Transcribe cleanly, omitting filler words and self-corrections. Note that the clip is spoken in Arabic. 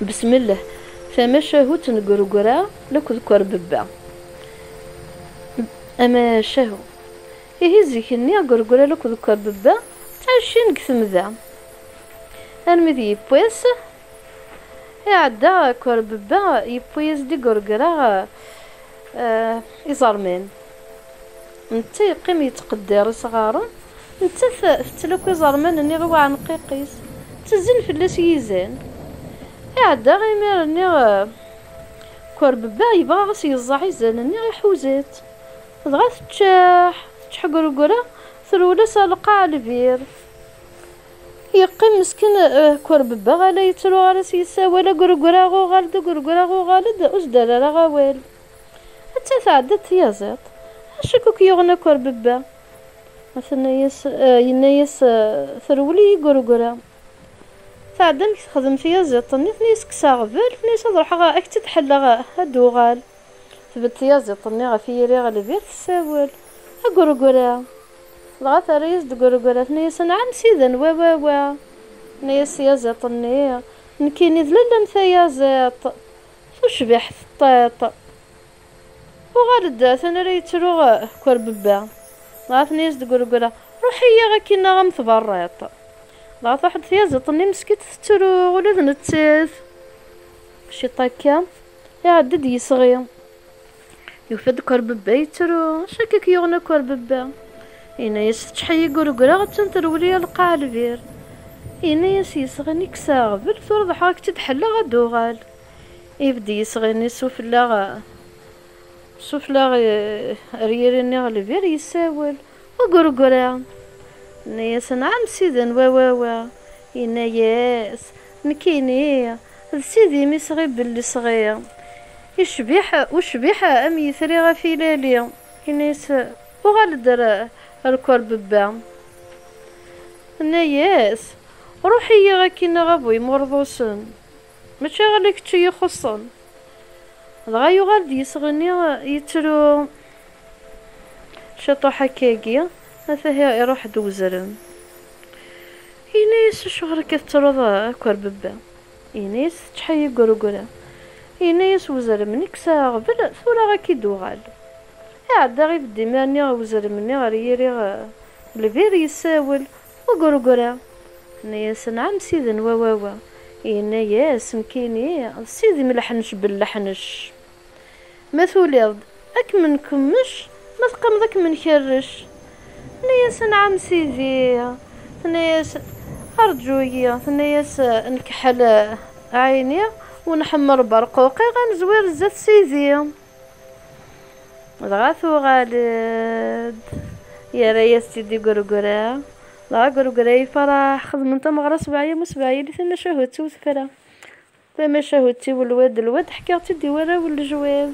بسم الله. فما شاهوت نقرقرا لك ذكر ببا. اما شاهو يهزك اني قرقرا لك ذكر ببا تعشين قثم ذا المذي يبويس يعدا كور ببا يبويس دي قرقرا يزرمين انت يقيم يتقدر صغارا انت فتلك يزرمين اني غوا عن قيقيس تزن في اللي سيزان يعدا غير اني كور ببا يبغى غس يزعي زان اني يحوزات دغا تشاح قرقرا ثرولا سالقا البير يقيم مسكين كور ببا غالا يترو غالا سيسا ولا قرقرا غو غالد قرقرا غو غالد أزدر راه غوال حتى تعدت تيازات هشكوك يغنى كور ببا مثلا ينايس ثرولي قرقرا تعدم تخدم تيازات نيس كساغفل نيس روح غا اكتد حلا هادو غال ثبت تيازات غا في يري غا البير تساول قرقرا لغا ثريز دقرقرا نيس نعم سيدن وا نيس يازات نكيني ذللا مثيازات وشبح الطيط وغالد ثنا ريترو كور ببا لغا نيس دقرقرا روحي غا كينا غا مثبريط لغا واحد ثيازات مسكيت ترو ولا ذنتاث شي طاكا يعدد يصغي يوفد كور ببا يترو شاكك يغنى كور ببا ينايس تحيي قرقرا غتنترولي القاع البير ينايس يصغني كساغبل ثورض حاك تتحلى غدوغال يبدي يصغني سفلا ريريني غالبير يساول وقرقرا ينايس نعم سيدن وا ينايس نكيني سيدي مي صغي بلي صغير وشبيح ام يثري غفي لالي ينايس وغالد الكور ببا ناياس روحي غاكينا غابوي مرضوسن ماشي غاليك تشي يخصن دغا يغالد يصغني يترو شطو حكاكي مثلا يروح دوزرن ينايس شغل كترض كور ببا ينايس تحيي قرقرا ينايس وزر منك ساغ بلا ثورا غاكي دوغال عدا غير بدي ماني وزر مني غيري البير يساول وقرقرا ناياس نعم سيدن وا يناياس مكيني سيدي ملحنش باللحنش ما ثوليض اك من كمش ما تقام ذاك من خرش ناياس نعم سيدي ناياس ارجويا ناياس نكحل عيني ونحمر برقوقي غنزوير زات سيدي دغاثو غالد يا ريس تدي قرقرا لا قرقرا يفرح خدم انت مغرا سبعية مسبعية اللي ثم شهوتي وثفرا ثم شهوتي والواد حكاوتي دي ورا والجواب